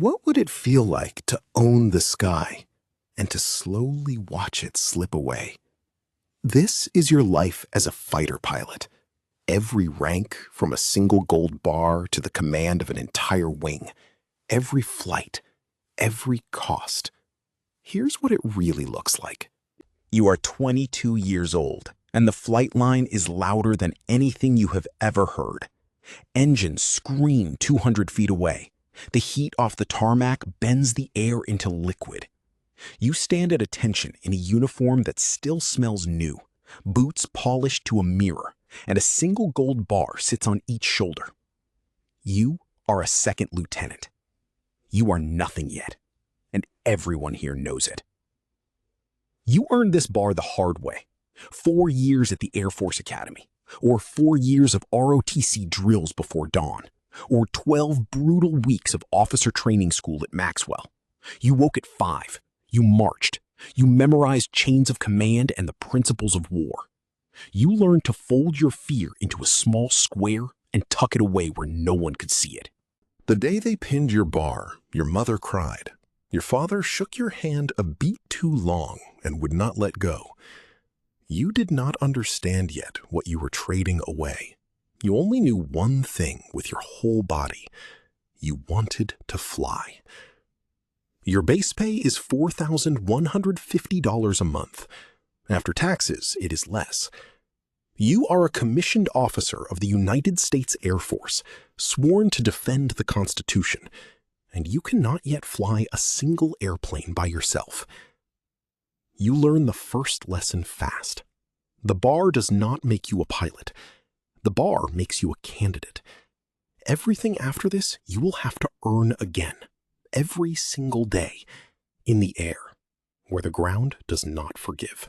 What would it feel like to own the sky and to slowly watch it slip away? This is your life as a fighter pilot. Every rank, from a single gold bar to the command of an entire wing. Every flight, every cost. Here's what it really looks like. You are 22 years old, and the flight line is louder than anything you have ever heard. Engines scream 200 feet away. The heat off the tarmac bends the air into liquid. You stand at attention in a uniform that still smells new, boots polished to a mirror, and a single gold bar sits on each shoulder. You are a second lieutenant. You are nothing yet, and everyone here knows it. You earned this bar the hard way. 4 years at the Air Force Academy, or 4 years of ROTC drills before dawn, or 12 brutal weeks of officer training school at Maxwell. You woke at 5. You marched. You memorized chains of command and the principles of war. You learned to fold your fear into a small square and tuck it away where no one could see it. The day they pinned your bar, your mother cried. Your father shook your hand a beat too long and would not let go. You did not understand yet what you were trading away. You only knew one thing with your whole body. You wanted to fly. Your base pay is $4,150 a month. After taxes, it is less. You are a commissioned officer of the United States Air Force, sworn to defend the Constitution, and you cannot yet fly a single airplane by yourself. You learn the first lesson fast. The bar does not make you a pilot. The bar makes you a candidate. Everything after this, you will have to earn again, every single day, in the air, where the ground does not forgive.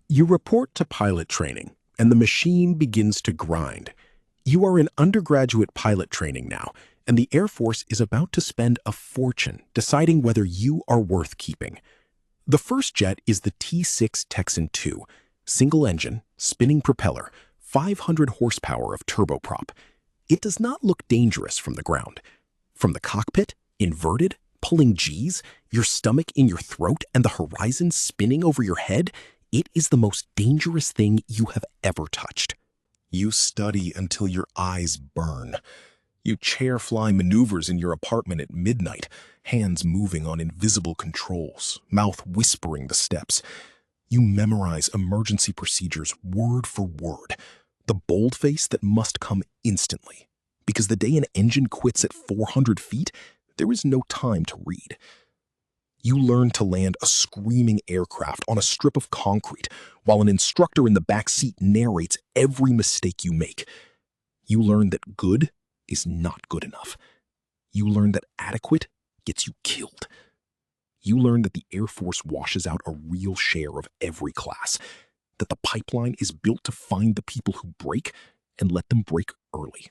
You report to pilot training, and the machine begins to grind. You are in undergraduate pilot training now, and the Air Force is about to spend a fortune deciding whether you are worth keeping. The first jet is the T-6 Texan II, single engine, spinning propeller, 500 horsepower of turboprop. It does not look dangerous from the ground. From the cockpit, inverted, pulling G's, your stomach in your throat, and the horizon spinning over your head, it is the most dangerous thing you have ever touched. You study until your eyes burn. You chair fly maneuvers in your apartment at midnight, hands moving on invisible controls, mouth whispering the steps. You memorize emergency procedures word for word, the boldface that must come instantly, because the day an engine quits at 400 feet, there is no time to read. You learn to land a screaming aircraft on a strip of concrete while an instructor in the back seat narrates every mistake you make. You learn that good is not good enough. You learn that adequate gets you killed. You learn that the Air Force washes out a real share of every class, that the pipeline is built to find the people who break and let them break early.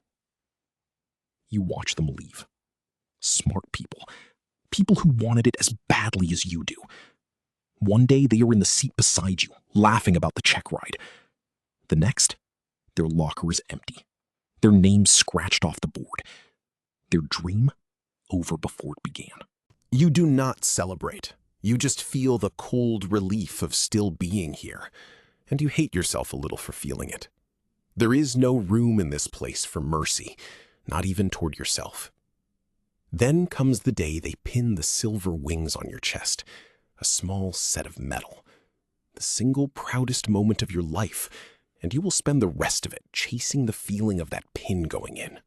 You watch them leave. Smart people. People who wanted it as badly as you do. One day they are in the seat beside you, laughing about the check ride. The next, their locker is empty. Their names scratched off the board. Their dream over before it began. You do not celebrate. You just feel the cold relief of still being here, and you hate yourself a little for feeling it. There is no room in this place for mercy, not even toward yourself. Then comes the day they pin the silver wings on your chest, a small set of metal, the single proudest moment of your life, and you will spend the rest of it chasing the feeling of that pin going in.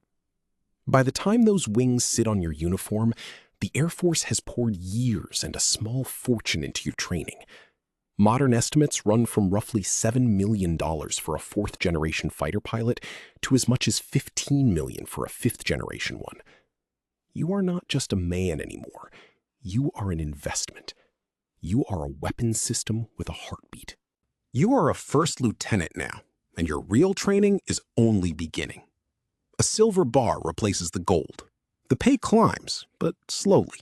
By the time those wings sit on your uniform, the Air Force has poured years and a small fortune into your training. Modern estimates run from roughly $7 million for a fourth-generation fighter pilot to as much as $15 million for a fifth-generation one. You are not just a man anymore. You are an investment. You are a weapons system with a heartbeat. You are a first lieutenant now, and your real training is only beginning. A silver bar replaces the gold. The pay climbs, but slowly.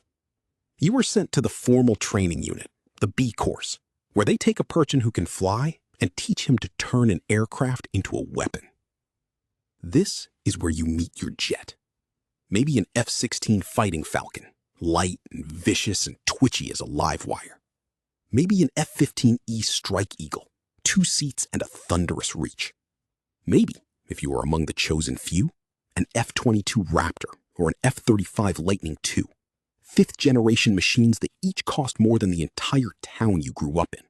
You are sent to the formal training unit, the B course, where they take a person who can fly and teach him to turn an aircraft into a weapon. This is where you meet your jet. Maybe an F-16 Fighting Falcon, light and vicious and twitchy as a live wire. Maybe an F-15E Strike Eagle, 2 seats and a thunderous reach. Maybe, if you are among the chosen few, an F-22 Raptor or an F-35 Lightning II, 5th-generation machines that each cost more than the entire town you grew up in.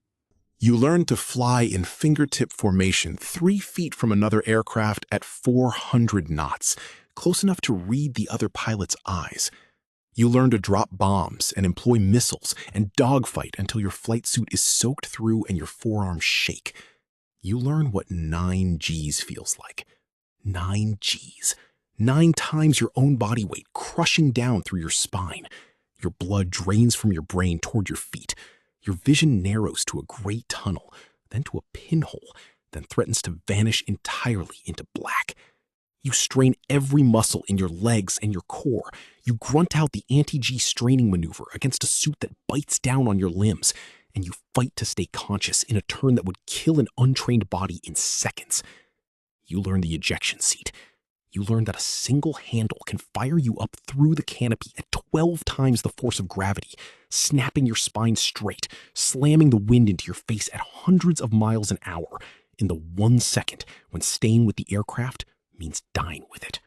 You learn to fly in fingertip formation 3 feet from another aircraft at 400 knots, close enough to read the other pilot's eyes. You learn to drop bombs and employ missiles and dogfight until your flight suit is soaked through and your forearms shake. You learn what 9 Gs feels like. 9 Gs. 9 times your own body weight crushing down through your spine. Your blood drains from your brain toward your feet. Your vision narrows to a gray tunnel, then to a pinhole, then threatens to vanish entirely into black. You strain every muscle in your legs and your core. You grunt out the anti-G straining maneuver against a suit that bites down on your limbs, and you fight to stay conscious in a turn that would kill an untrained body in seconds. You learn the ejection seat. You learn that a single handle can fire you up through the canopy at 12 times the force of gravity, snapping your spine straight, slamming the wind into your face at hundreds of miles an hour in the 1 second when staying with the aircraft means dying with it.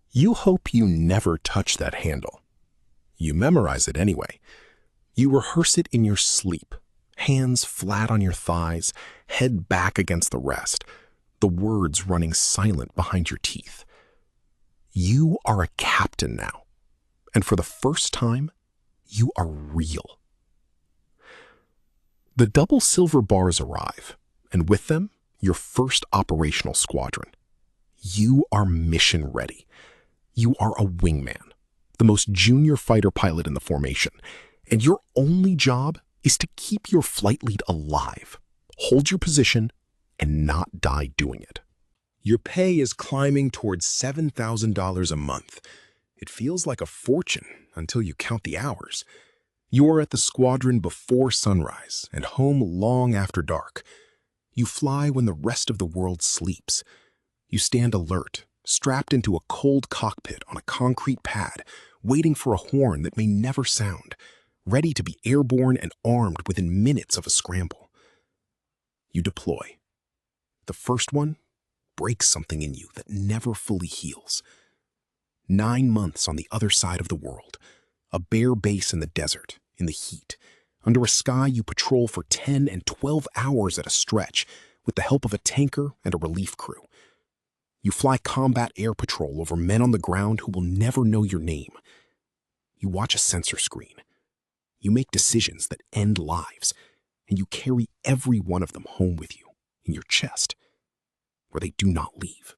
You hope you never touch that handle. You memorize it anyway. You rehearse it in your sleep, hands flat on your thighs, head back against the rest, the words running silent behind your teeth. You are a captain now, and for the first time, you are real. The double silver bars arrive, and with them, your first operational squadron. You are mission ready. You are a wingman, the most junior fighter pilot in the formation, and your only job is to keep your flight lead alive, hold your position, and not die doing it. Your pay is climbing towards $7,000 a month. It feels like a fortune until you count the hours. You are at the squadron before sunrise and home long after dark. You fly when the rest of the world sleeps. You stand alert, strapped into a cold cockpit on a concrete pad, waiting for a horn that may never sound, ready to be airborne and armed within minutes of a scramble. You deploy. The first one breaks something in you that never fully heals. 9 months on the other side of the world, a bare base in the desert, in the heat, under a sky you patrol for 10 and 12 hours at a stretch with the help of a tanker and a relief crew. You fly combat air patrol over men on the ground who will never know your name. You watch a sensor screen. You make decisions that end lives, and you carry every one of them home with you, in your chest, where they do not leave.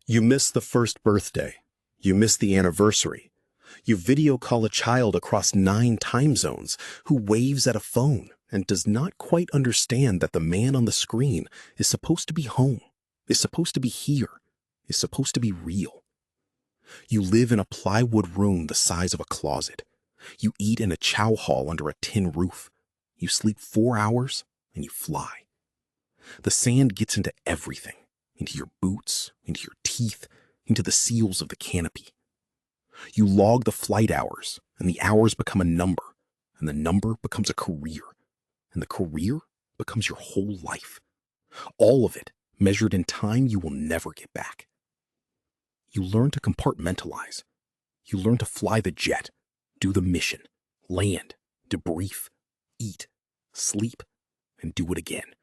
You miss the first birthday. You miss the anniversary. You video call a child across 9 time zones who waves at a phone and does not quite understand that the man on the screen is supposed to be home, is supposed to be here, is supposed to be real. You live in a plywood room the size of a closet. You eat in a chow hall under a tin roof. You sleep 4 hours and you fly. The sand gets into everything, into your boots, into your teeth, into the seals of the canopy. You log the flight hours, and the hours become a number, and the number becomes a career, and the career becomes your whole life. All of it measured in time you will never get back. You learn to compartmentalize. You learn to fly the jet, do the mission, land, debrief, eat, sleep, and do it again.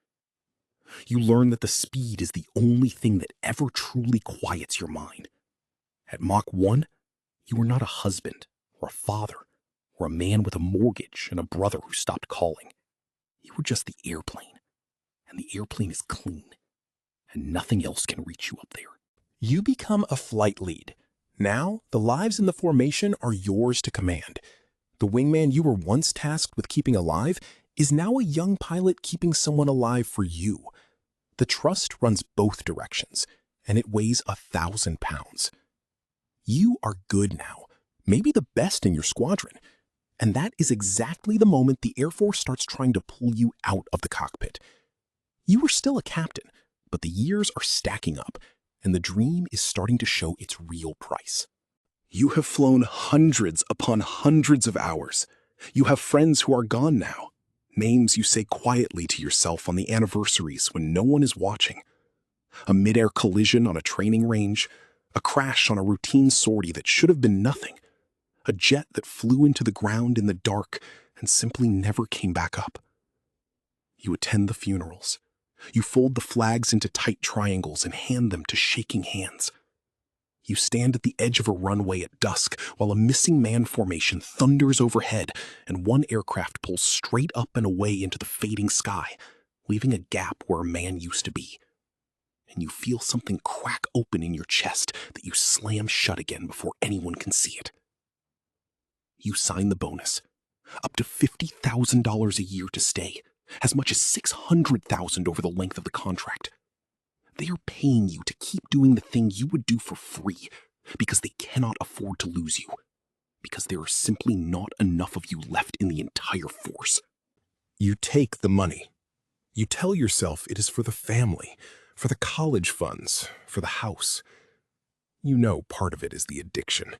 You learn that the speed is the only thing that ever truly quiets your mind. At Mach 1, you are not a husband or a father or a man with a mortgage and a brother who stopped calling. You are just the airplane, and the airplane is clean, and nothing else can reach you up there. You become a flight lead. Now, the lives in the formation are yours to command. The wingman you were once tasked with keeping alive is now a young pilot keeping someone alive for you. The trust runs both directions, and it weighs 1,000 pounds. You are good now, maybe the best in your squadron. And that is exactly the moment the Air Force starts trying to pull you out of the cockpit. You are still a captain, but the years are stacking up, and the dream is starting to show its real price. You have flown hundreds upon hundreds of hours. You have friends who are gone now, names you say quietly to yourself on the anniversaries when no one is watching. A mid-air collision on a training range, a crash on a routine sortie that should have been nothing, a jet that flew into the ground in the dark and simply never came back up. You attend the funerals. You fold the flags into tight triangles and hand them to shaking hands. You stand at the edge of a runway at dusk while a missing man formation thunders overhead and one aircraft pulls straight up and away into the fading sky, leaving a gap where a man used to be. And you feel something crack open in your chest that you slam shut again before anyone can see it. You sign the bonus, up to $50,000 a year to stay, as much as $600,000 over the length of the contract. They are paying you to keep doing the thing you would do for free because they cannot afford to lose you, because there are simply not enough of you left in the entire force. You take the money. You tell yourself it is for the family, for the college funds, for the house. You know part of it is the addiction.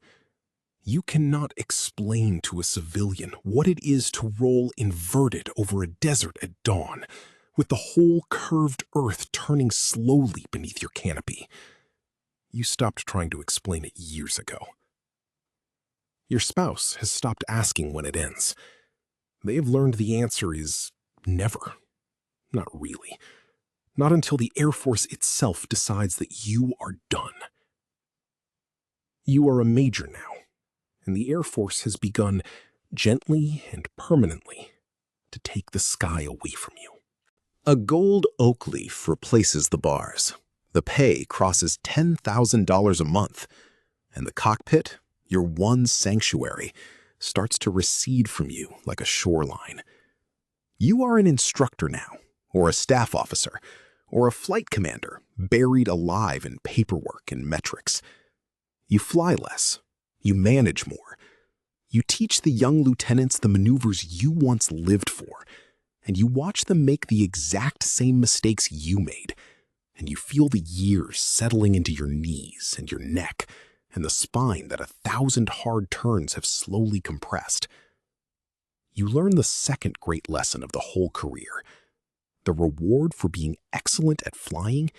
You cannot explain to a civilian what it is to roll inverted over a desert at dawn, with the whole curved earth turning slowly beneath your canopy. You stopped trying to explain it years ago. Your spouse has stopped asking when it ends. They have learned the answer is never. Not really. Not until the Air Force itself decides that you are done. You are a major now, and the Air Force has begun, gently and permanently, to take the sky away from you. A gold oak leaf replaces the bars. The pay crosses $10,000 a month, and the cockpit, your one sanctuary, starts to recede from you like a shoreline. You are an instructor now, or a staff officer, or a flight commander buried alive in paperwork and metrics. You fly less. You manage more. You teach the young lieutenants the maneuvers you once lived for, and you watch them make the exact same mistakes you made, and you feel the years settling into your knees and your neck and the spine that 1,000 hard turns have slowly compressed. You learn the second great lesson of the whole career. The reward for being excellent at flying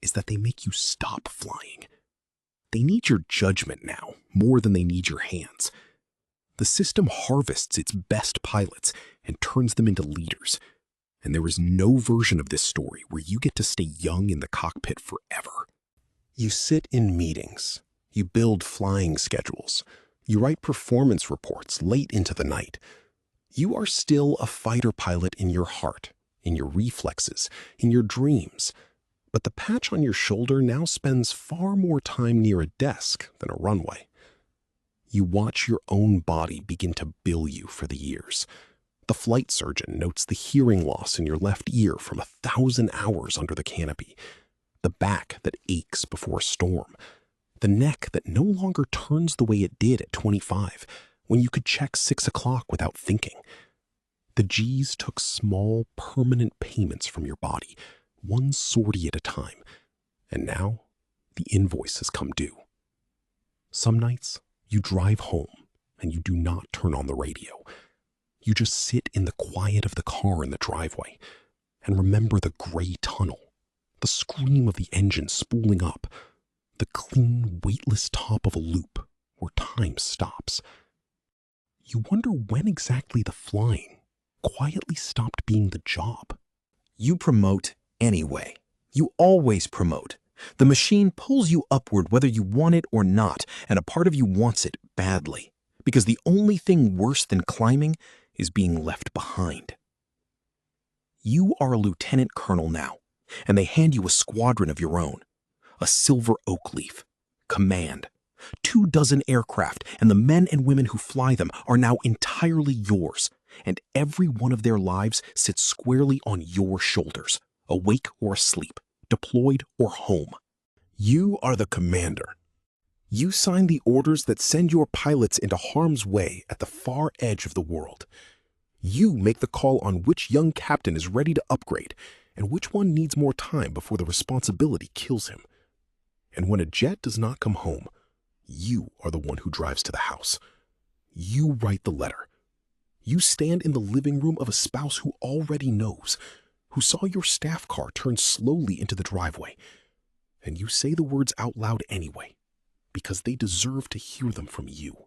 is that they make you stop flying. They need your judgment now more than they need your hands. The system harvests its best pilots and turns them into leaders. And there is no version of this story where you get to stay young in the cockpit forever. You sit in meetings. You build flying schedules. You write performance reports late into the night. You are still a fighter pilot in your heart, in your reflexes, in your dreams. But the patch on your shoulder now spends far more time near a desk than a runway. You watch your own body begin to bill you for the years. The flight surgeon notes the hearing loss in your left ear from 1,000 hours under the canopy, the back that aches before a storm, the neck that no longer turns the way it did at 25 when you could check 6 o'clock without thinking. The G's took small, permanent payments from your body, one sortie at a time, and now the invoice has come due. Some nights, you drive home and you do not turn on the radio. You just sit in the quiet of the car in the driveway and remember the gray tunnel, the scream of the engine spooling up, the clean, weightless top of a loop where time stops. You wonder when exactly the flying quietly stopped being the job. You promote anyway. You always promote. The machine pulls you upward whether you want it or not, and a part of you wants it badly, because the only thing worse than climbing is being left behind. You are a lieutenant colonel now, and they hand you a squadron of your own, a silver oak leaf, command, 24 aircraft, and the men and women who fly them are now entirely yours, and every one of their lives sits squarely on your shoulders, awake or asleep, deployed or home. You are the commander. You sign the orders that send your pilots into harm's way at the far edge of the world. You make the call on which young captain is ready to upgrade and which one needs more time before the responsibility kills him. And when a jet does not come home, You are the one who drives to the house. You write the letter. You stand in the living room of a spouse who already knows, who saw your staff car turn slowly into the driveway. And you say the words out loud anyway, because they deserve to hear them from you.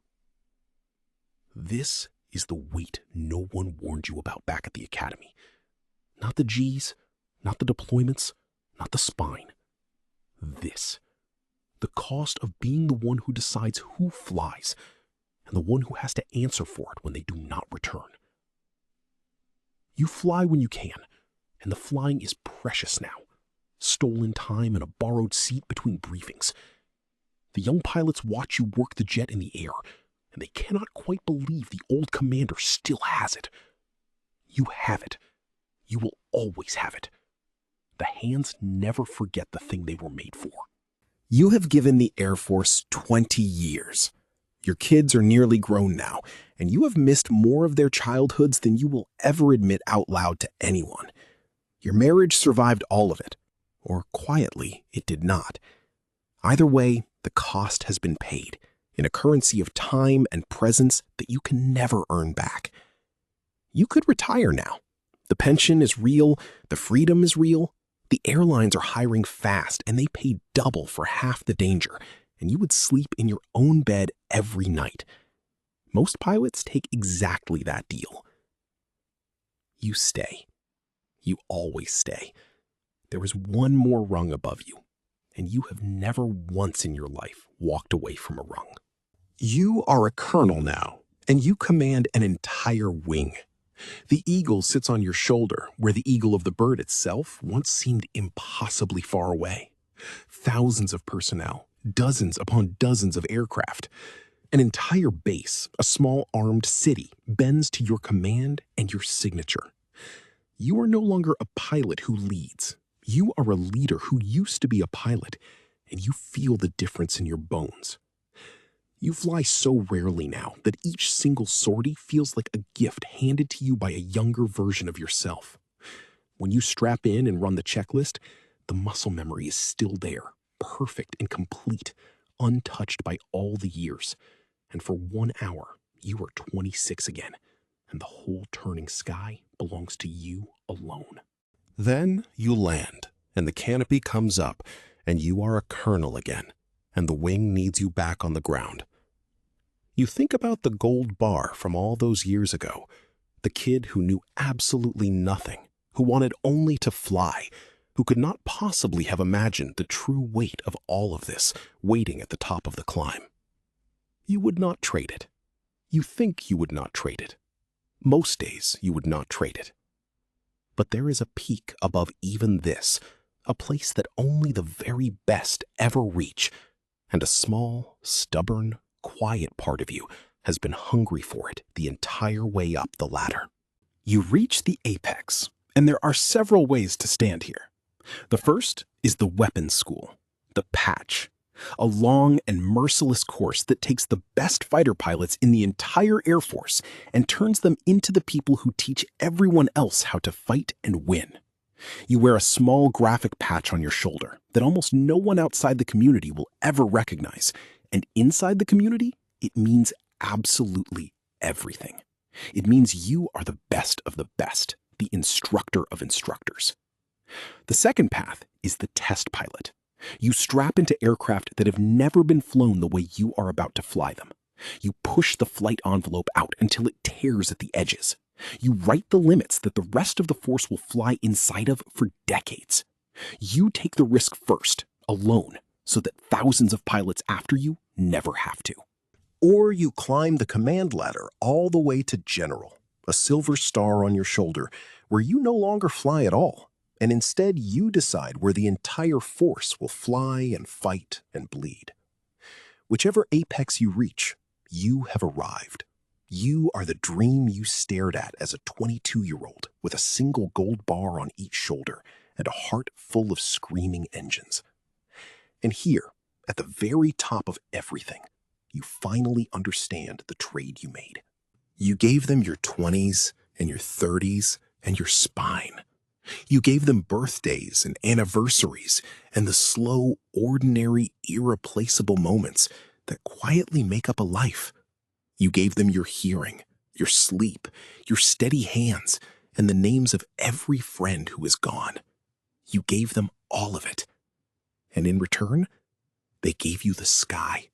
This is the weight no one warned you about back at the academy. Not the G's, not the deployments, not the spine. This. The cost of being the one who decides who flies and the one who has to answer for it when they do not return. You fly when you can, and the flying is precious now. Stolen time and a borrowed seat between briefings. The young pilots watch you work the jet in the air, and they cannot quite believe the old commander still has it. You have it. You will always have it. The hands never forget the thing they were made for. You have given the Air Force 20 years. Your kids are nearly grown now, and you have missed more of their childhoods than you will ever admit out loud to anyone. Your marriage survived all of it, or quietly, it did not. Either way, the cost has been paid in a currency of time and presence that you can never earn back. You could retire now. The pension is real, the freedom is real. The airlines are hiring fast, and they pay double for half the danger, and you would sleep in your own bed every night. Most pilots take exactly that deal. You stay. You always stay. There is one more rung above you, and you have never once in your life walked away from a rung. You are a colonel now, and you command an entire wing. The eagle sits on your shoulder, where the eagle of the bird itself once seemed impossibly far away. Thousands of personnel, dozens upon dozens of aircraft. An entire base, a small armed city, bends to your command and your signature. You are no longer a pilot who leads. You are a leader who used to be a pilot, and you feel the difference in your bones. You fly so rarely now that each single sortie feels like a gift handed to you by a younger version of yourself. When you strap in and run the checklist, the muscle memory is still there, perfect and complete, untouched by all the years. And for 1 hour, you are 26 again, and the whole turning sky belongs to you alone. Then you land, and the canopy comes up, and you are a colonel again, and the wing needs you back on the ground. You think about the gold bar from all those years ago, the kid who knew absolutely nothing, who wanted only to fly, who could not possibly have imagined the true weight of all of this waiting at the top of the climb. You would not trade it. You think you would not trade it. Most days you would not trade it. But there is a peak above even this, a place that only the very best ever reach, and a small, stubborn, quiet part of you has been hungry for it the entire way up the ladder. You reach the apex, and there are several ways to stand here. The first is the weapons school, the patch, a long and merciless course that takes the best fighter pilots in the entire Air Force and turns them into the people who teach everyone else how to fight and win. You wear a small graphic patch on your shoulder that almost no one outside the community will ever recognize, and inside the community, it means absolutely everything. It means you are the best of the best, the instructor of instructors. The second path is the test pilot. You strap into aircraft that have never been flown the way you are about to fly them. You push the flight envelope out until it tears at the edges. You write the limits that the rest of the force will fly inside of for decades. You take the risk first, alone, so that thousands of pilots after you never have to. Or you climb the command ladder all the way to general, a silver star on your shoulder, where you no longer fly at all, and instead you decide where the entire force will fly and fight and bleed. Whichever apex you reach, you have arrived. You are the dream you stared at as a 22-year-old with a single gold bar on each shoulder and a heart full of screaming engines. And here, at the very top of everything, you finally understand the trade you made. You gave them your 20s and your 30s and your spine. You gave them birthdays and anniversaries and the slow, ordinary, irreplaceable moments that quietly make up a life. You gave them your hearing, your sleep, your steady hands, and the names of every friend who is gone. You gave them all of it. And in return, they gave you the sky,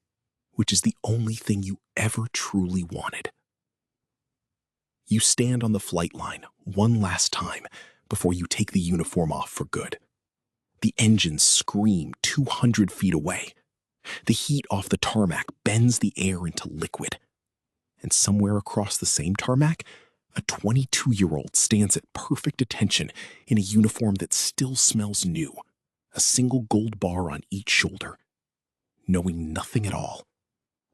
which is the only thing you ever truly wanted. You stand on the flight line one last time before you take the uniform off for good. The engines scream 200 feet away. The heat off the tarmac bends the air into liquid. And somewhere across the same tarmac, a 22-year-old stands at perfect attention in a uniform that still smells new, a single gold bar on each shoulder, knowing nothing at all,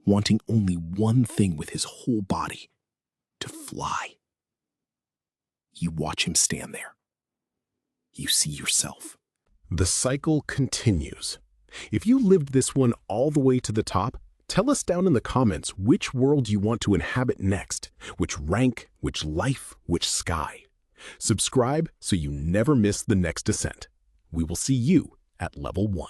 wanting only one thing with his whole body, to fly. You watch him stand there. You see yourself. The cycle continues. If you lived this one all the way to the top, tell us down in the comments which world you want to inhabit next, which rank, which life, which sky. Subscribe so you never miss the next descent. We will see you at level 1.